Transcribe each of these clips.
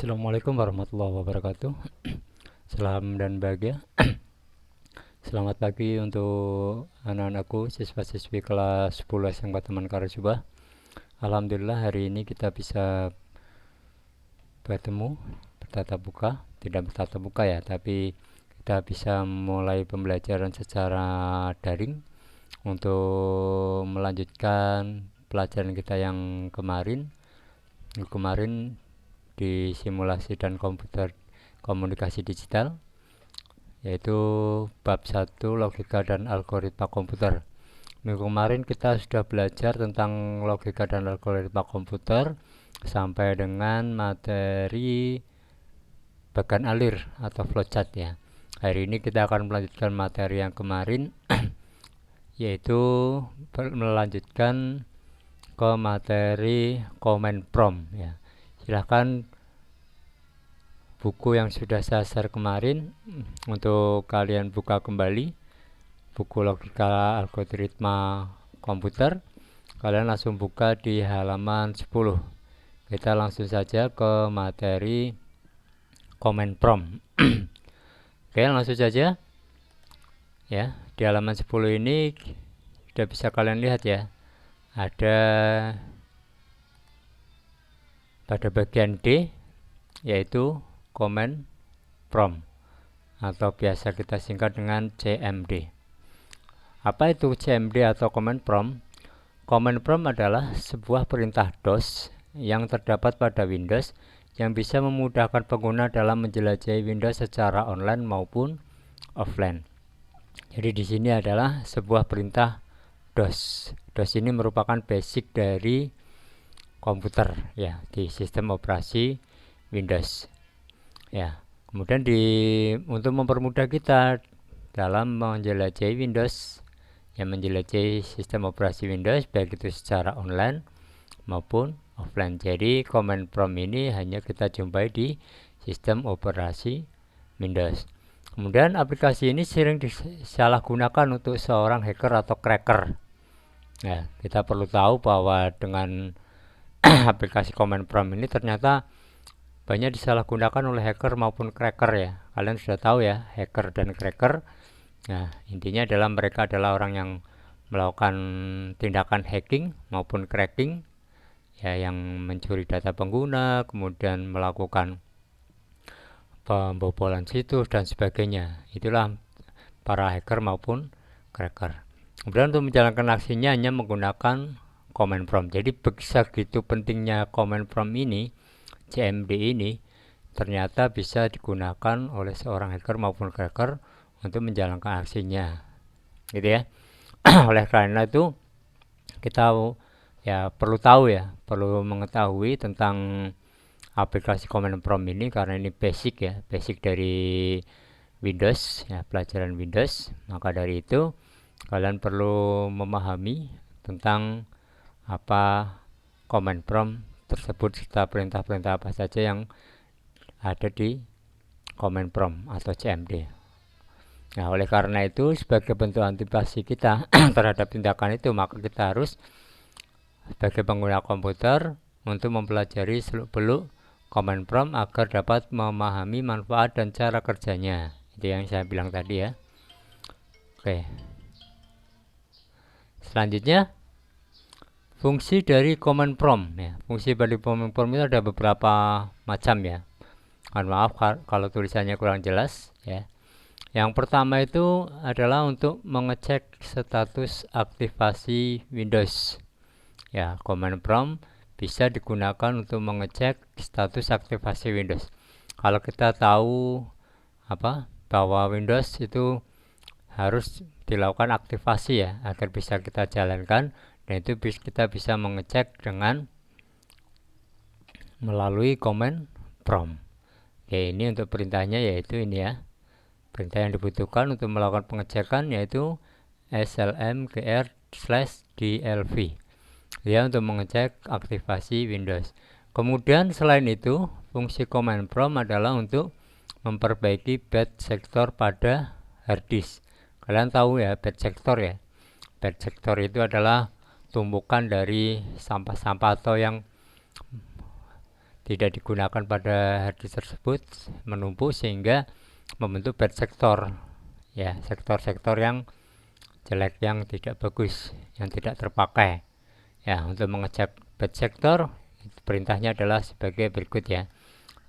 Assalamualaikum warahmatullahi wabarakatuh. Salam dan bahagia. Selamat pagi untuk anak-anakku, siswa-siswi kelas 10 SMK Taman Karasuba. Alhamdulillah hari ini kita bisa bertemu bertatap muka, tidak bertatap muka ya, tapi kita bisa mulai pembelajaran secara daring untuk melanjutkan pelajaran kita yang kemarin di simulasi dan komputer komunikasi digital, yaitu bab 1 logika dan algoritma komputer. Minggu kemarin kita sudah belajar tentang logika dan algoritma komputer sampai dengan materi bagan alir atau flowchart ya. Hari ini kita akan melanjutkan materi yang kemarin yaitu melanjutkan ke materi command prompt ya. Silahkan buku yang sudah saya share kemarin untuk kalian buka kembali, buku logika algoritma komputer. Kalian langsung buka di halaman 10. Kita langsung saja ke materi command prompt. Oke, langsung saja ya. Di halaman 10 ini sudah bisa kalian lihat ya, ada pada bagian D yaitu command prompt atau biasa kita singkat dengan CMD. Apa itu CMD atau command prompt? Command prompt adalah sebuah perintah DOS yang terdapat pada Windows yang bisa memudahkan pengguna dalam menjelajahi Windows secara online maupun offline. Jadi di sini adalah sebuah perintah DOS. DOS ini merupakan basic dari komputer ya, di sistem operasi Windows. Ya, kemudian untuk mempermudah kita dalam menjelajahi Windows, yang menjelajahi sistem operasi Windows baik itu secara online maupun offline. Jadi command prompt ini hanya kita jumpai di sistem operasi Windows. Kemudian aplikasi ini sering disalahgunakan untuk seorang hacker atau cracker. Ya, kita perlu tahu bahwa dengan aplikasi command prompt ini ternyata banyak disalahgunakan oleh hacker maupun cracker ya. Kalian sudah tahu ya, hacker dan cracker. Nah, intinya adalah mereka adalah orang yang melakukan tindakan hacking maupun cracking ya, yang mencuri data pengguna, kemudian melakukan pembobolan situs dan sebagainya. Itulah para hacker maupun cracker. Kemudian untuk menjalankan aksinya hanya menggunakan command prompt. Jadi begitu pentingnya command prompt ini, CMD ini ternyata bisa digunakan oleh seorang hacker maupun cracker untuk menjalankan aksinya, gitu ya. Oleh karena itu kita ya perlu tahu ya, perlu mengetahui tentang aplikasi command prompt ini karena ini basic ya, basic dari Windows ya, pelajaran Windows. Maka dari itu kalian perlu memahami tentang apa command prompt tersebut serta perintah-perintah apa saja yang ada di command prompt atau CMD. Nah, oleh karena itu sebagai bentuk antisipasi kita terhadap tindakan itu, maka kita harus sebagai pengguna komputer untuk mempelajari seluk-beluk command prompt agar dapat memahami manfaat dan cara kerjanya. Itu yang saya bilang tadi ya. Oke. Selanjutnya fungsi dari command prompt ya. Fungsi dari command prompt itu ada beberapa macam ya. Mohon maaf kalau tulisannya kurang jelas ya. Yang pertama itu adalah untuk mengecek status aktivasi Windows. Ya, command prompt bisa digunakan untuk mengecek status aktivasi Windows. Kalau kita tahu bahwa Windows itu harus dilakukan aktivasi ya agar bisa kita jalankan, dan itu kita bisa mengecek dengan melalui command prompt. Oke, ini untuk perintahnya yaitu ini ya. Perintah yang dibutuhkan untuk melakukan pengecekan yaitu slmgr/dlv ya, untuk mengecek aktivasi Windows. Kemudian selain itu, fungsi command prompt adalah untuk memperbaiki bad sector pada hard disk. Kalian tahu ya bad sector ya. Bad sector itu adalah tumpukan dari sampah-sampah atau yang tidak digunakan pada harddisk tersebut menumpuk sehingga membentuk bad sector, ya, sektor-sektor yang jelek, yang tidak bagus, yang tidak terpakai. Ya, untuk mengecek bad sector perintahnya adalah sebagai berikut ya.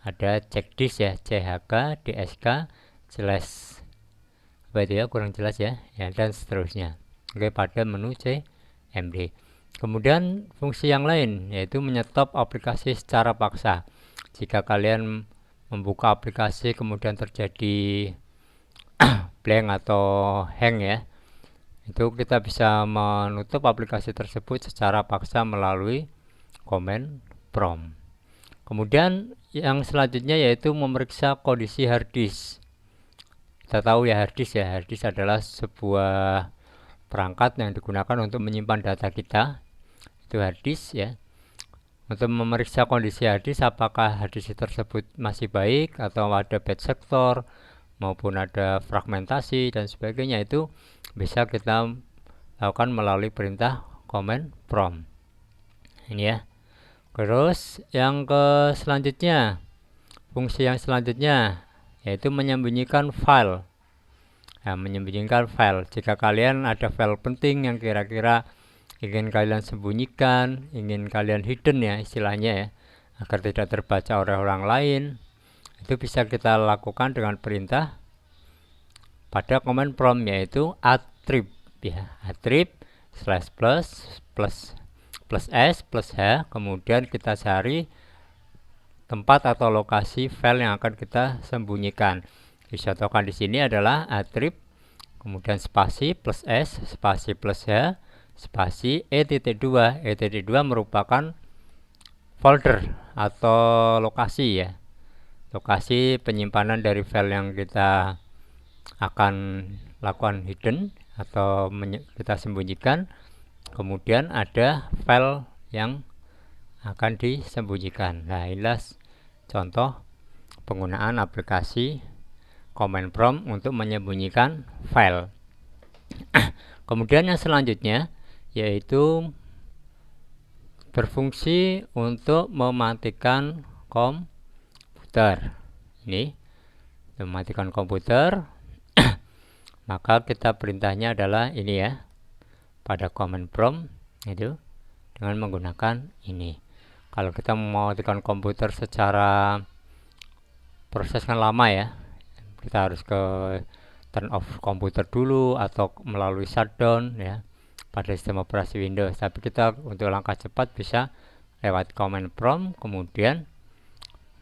Ada check disk ya, chk dsk slash apa itu ya, kurang jelas ya, dan seterusnya. Oke, pada menu cmd. Kemudian fungsi yang lain yaitu menyetop aplikasi secara paksa. Jika kalian membuka aplikasi kemudian terjadi blank atau hang ya, itu kita bisa menutup aplikasi tersebut secara paksa melalui command prompt. Kemudian yang selanjutnya yaitu memeriksa kondisi harddisk. Kita tahu ya, harddisk adalah sebuah perangkat yang digunakan untuk menyimpan data kita. Itu harddisk ya. Untuk memeriksa kondisi harddisk, apakah harddisk tersebut masih baik atau ada bad sector maupun ada fragmentasi dan sebagainya, itu bisa kita lakukan melalui perintah command prompt. Ini ya. Terus yang selanjutnya, fungsi yang selanjutnya yaitu menyembunyikan file. Nah, menyembunyikan file. Jika kalian ada file penting yang kira-kira ingin kalian sembunyikan, ingin kalian hidden ya istilahnya ya, agar tidak terbaca oleh orang lain, itu bisa kita lakukan dengan perintah pada command prompt yaitu attrib ya, attrib slash plus s plus h, kemudian kita cari tempat atau lokasi file yang akan kita sembunyikan. Dicontohkan di sini adalah attrib kemudian spasi plus s spasi plus h spasi e.2. E.2 merupakan folder atau lokasi ya, lokasi penyimpanan dari file yang kita akan lakukan hidden atau kita sembunyikan. Kemudian ada file yang akan disembunyikan. Nah, inilah contoh penggunaan aplikasi command prompt untuk menyembunyikan file. Kemudian yang selanjutnya yaitu berfungsi untuk mematikan komputer. Ini mematikan komputer. Maka kita perintahnya adalah ini ya, pada command prompt itu dengan menggunakan ini. Kalau kita mematikan komputer secara proses kan lama ya, kita harus ke turn off komputer dulu atau melalui shutdown ya pada sistem operasi Windows. Tapi kita untuk langkah cepat bisa lewat command prompt kemudian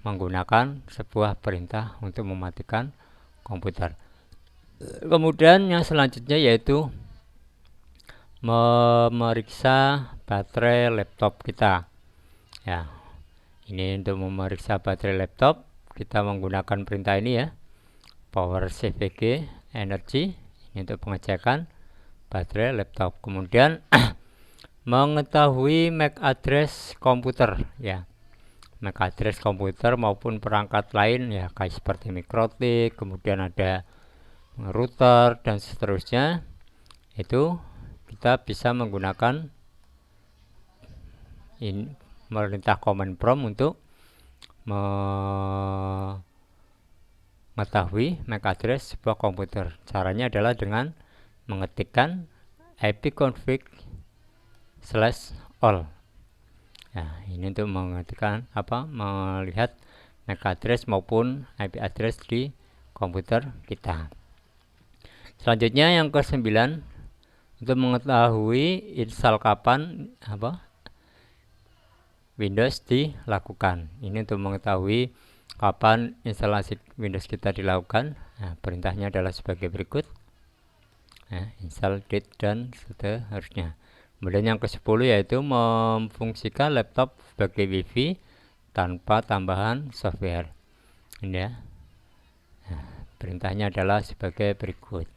menggunakan sebuah perintah untuk mematikan komputer. Kemudian yang selanjutnya yaitu memeriksa baterai laptop kita ya. Ini untuk memeriksa baterai laptop kita menggunakan perintah ini ya, power cvg energy, ini untuk pengecekan baterai laptop. Kemudian mengetahui MAC address komputer ya, MAC address komputer maupun perangkat lain ya, kayak seperti mikrotik, kemudian ada router dan seterusnya. Itu kita bisa menggunakan perintah command prompt untuk mengetahui MAC address sebuah komputer. Caranya adalah dengan mengetikkan ipconfig/all. Nah, ini untuk mengetikkan melihat MAC address maupun IP address di komputer kita. Selanjutnya yang ke-9 untuk mengetahui install kapan Windows dilakukan. Ini untuk mengetahui kapan instalasi Windows kita dilakukan. Nah, perintahnya adalah sebagai berikut. Install date dan seterusnya. Kemudian yang ke-10 yaitu memfungsikan laptop sebagai WiFi tanpa tambahan software. Ini ya. Nah, perintahnya adalah sebagai berikut.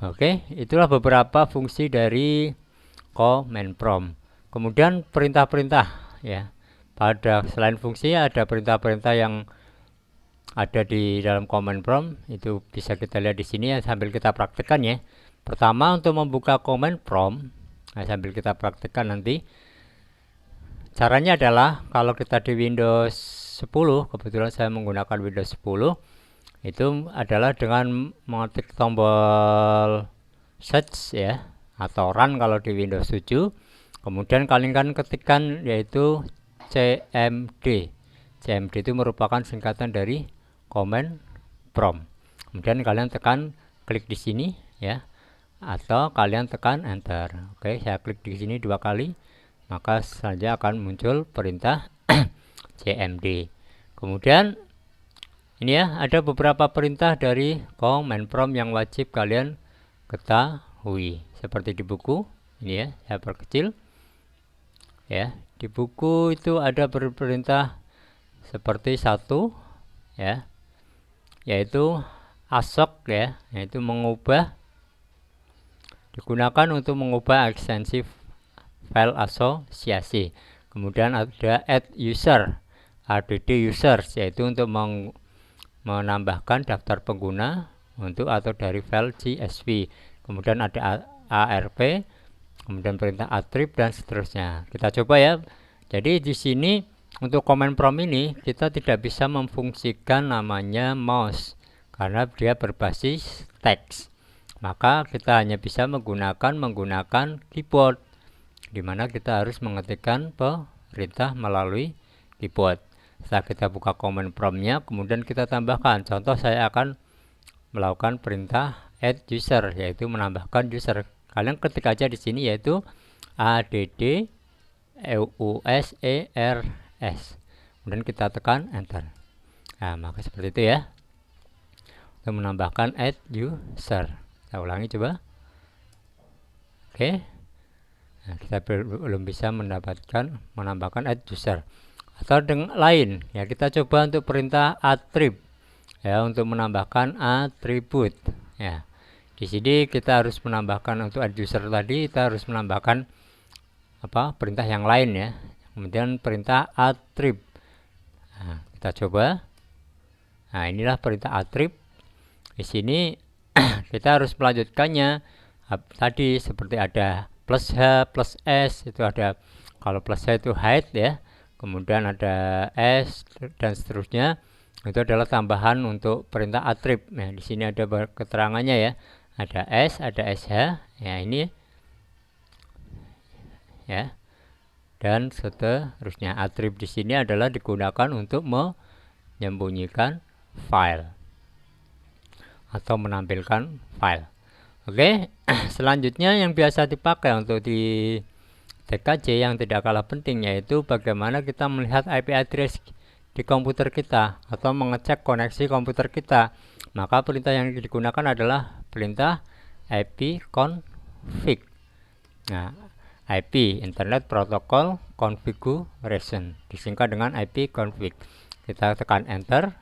Oke, itulah beberapa fungsi dari command prompt. Kemudian perintah-perintah ya. Pada selain fungsi ada perintah-perintah yang ada di dalam command prompt, itu bisa kita lihat di sini ya sambil kita praktekkan ya. Pertama, untuk membuka command prompt, sambil kita praktekkan nanti. caranya adalah kalau kita di Windows 10, kebetulan saya menggunakan Windows 10, itu adalah dengan mengetik tombol search ya, atau run kalau di Windows 7. Kemudian kalian ketikkan yaitu CMD. CMD itu merupakan singkatan dari command prompt. Kemudian kalian tekan klik di sini ya, atau kalian tekan enter. Oke, saya klik di sini 2 kali, maka saja akan muncul perintah CMD. Kemudian ini ya, ada beberapa perintah dari command prompt yang wajib kalian ketahui. Seperti di buku, ini ya, saya perkecil. Ya, di buku itu ada perintah seperti 1 ya, yaitu asok ya, yaitu mengubah, digunakan untuk mengubah ekstensi file asosiasi. Kemudian ada add user, add users, yaitu untuk menambahkan daftar pengguna untuk atau dari file CSV. Kemudian ada ARP, kemudian perintah attrib dan seterusnya. Kita coba ya. Jadi di sini untuk command prompt ini kita tidak bisa memfungsikan namanya mouse karena dia berbasis teks. Maka kita hanya bisa menggunakan keyboard, di mana kita harus mengetikkan perintah melalui keyboard. Setelah kita buka command prompt-nya, kemudian kita tambahkan. Contoh, saya akan melakukan perintah add user, yaitu menambahkan user. Kalian ketik aja di sini yaitu add users. Kemudian kita tekan enter. Nah, maka seperti itu ya. Untuk menambahkan add user. Kita ulangi coba. Oke. Nah, kita belum bisa menambahkan add user. Atau dengan lain ya, kita coba untuk perintah attrib ya, untuk menambahkan atribut ya. Di sini kita harus menambahkan untuk add user tadi, kita harus menambahkan perintah yang lain ya. Kemudian perintah attrib. Nah, kita coba. Nah, inilah perintah attrib. Di sini kita harus melanjutkannya. Tadi seperti ada plus H plus S, itu ada, kalau plus H itu height ya. Kemudian ada S dan seterusnya, itu adalah tambahan untuk perintah attrib. Nah, di sini ada keterangannya ya, ada S, ada SH, ya ini ya, dan seterusnya. Attrib di sini adalah digunakan untuk menyembunyikan file atau menampilkan file. Oke, selanjutnya yang biasa dipakai untuk di TKJ yang tidak kalah penting, yaitu bagaimana kita melihat IP address di komputer kita atau mengecek koneksi komputer kita. Maka perintah yang digunakan adalah perintah ipconfig. Nah, IP Internet Protocol Configuration, disingkat dengan ipconfig. Kita tekan enter.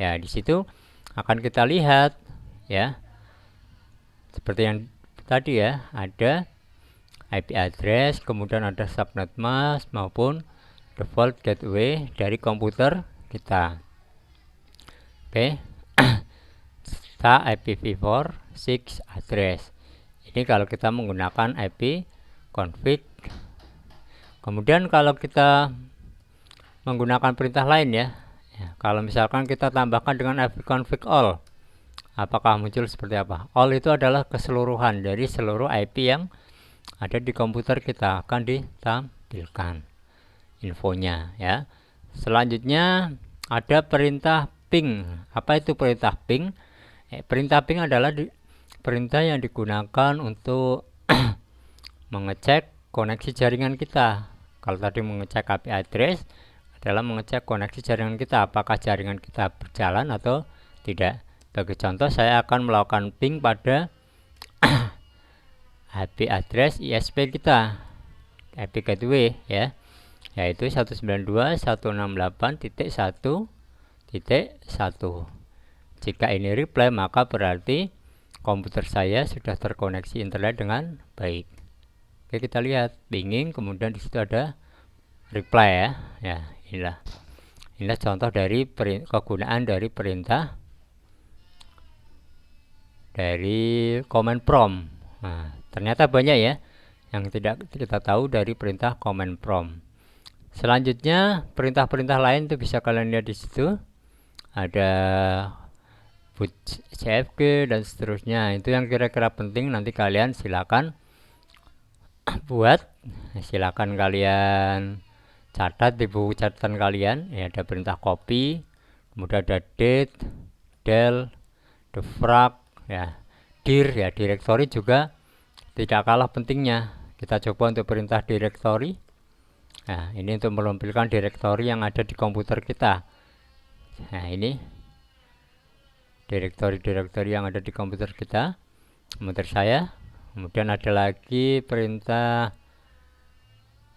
Ya, di situ akan kita lihat ya, seperti yang tadi ya, ada IP address, kemudian ada subnet mask maupun default gateway dari komputer kita. Oke. Kita IPv4 6 address. Ini kalau kita menggunakan IP config. Kemudian kalau kita menggunakan perintah lain ya, kalau misalkan kita tambahkan dengan IP config all, apakah muncul seperti apa? All itu adalah keseluruhan dari seluruh IP yang ada di komputer kita, akan ditampilkan infonya ya. Selanjutnya ada perintah ping. Apa itu perintah ping? Perintah ping adalah perintah yang digunakan untuk mengecek koneksi jaringan kita. Kalau tadi mengecek IP address, adalah mengecek koneksi jaringan kita, apakah jaringan kita berjalan atau tidak. Bagi contoh, saya akan melakukan ping pada IP address ISP kita, IP gateway ya, yaitu 192.168.1.1. Jika ini reply, maka berarti komputer saya sudah terkoneksi internet dengan baik. Oke, kita lihat pinging, kemudian di situ ada reply ya. Ya, inilah contoh dari kegunaan dari perintah dari command prompt. Nah, ternyata banyak ya yang tidak kita tahu dari perintah command prompt. Selanjutnya perintah-perintah lain itu bisa kalian lihat di situ. Ada put cfg dan seterusnya. Itu yang kira-kira penting, nanti kalian silakan buat. Silakan kalian catat di buku catatan kalian. Ya, ada perintah copy, kemudian ada date, del, defrag, ya, dir, ya, directory juga tidak kalah pentingnya. Kita coba untuk perintah directory. Nah, ini untuk menampilkan directory yang ada di komputer kita. Nah, ini directory yang ada di komputer kita, komputer saya. Kemudian ada lagi perintah,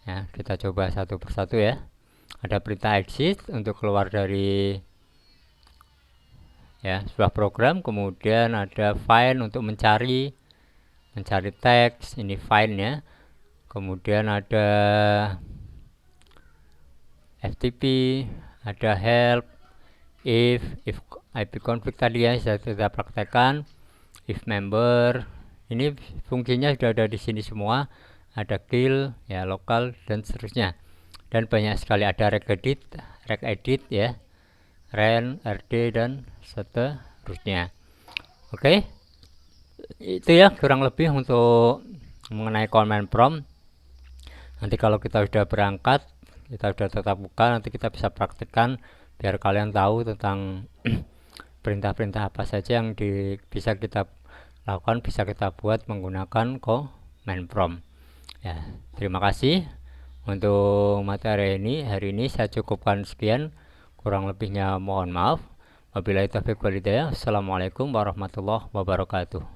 ya, kita coba satu persatu ya. Ada perintah exit untuk keluar dari, ya, sebuah program. Kemudian ada find untuk mencari teks, ini filenya. Kemudian ada FTP, ada help, if IP config tadi ya saya sudah praktekkan, if member, ini fungsinya sudah ada di sini semua. Ada kill, ya, lokal dan seterusnya. Dan banyak sekali, ada regedit ya, ren, rd dan seterusnya. Oke, itu ya kurang lebih untuk mengenai command prompt. Nanti kalau kita sudah berangkat, kita sudah tetap buka, nanti kita bisa praktekkan biar kalian tahu tentang perintah-perintah apa saja yang bisa kita lakukan, bisa kita buat menggunakan command prompt. Ya, terima kasih untuk materi ini. Hari ini saya cukupkan sekian, kurang lebihnya mohon maaf. Wabillahi taufiq wal hidayah. Assalamualaikum warahmatullahi wabarakatuh.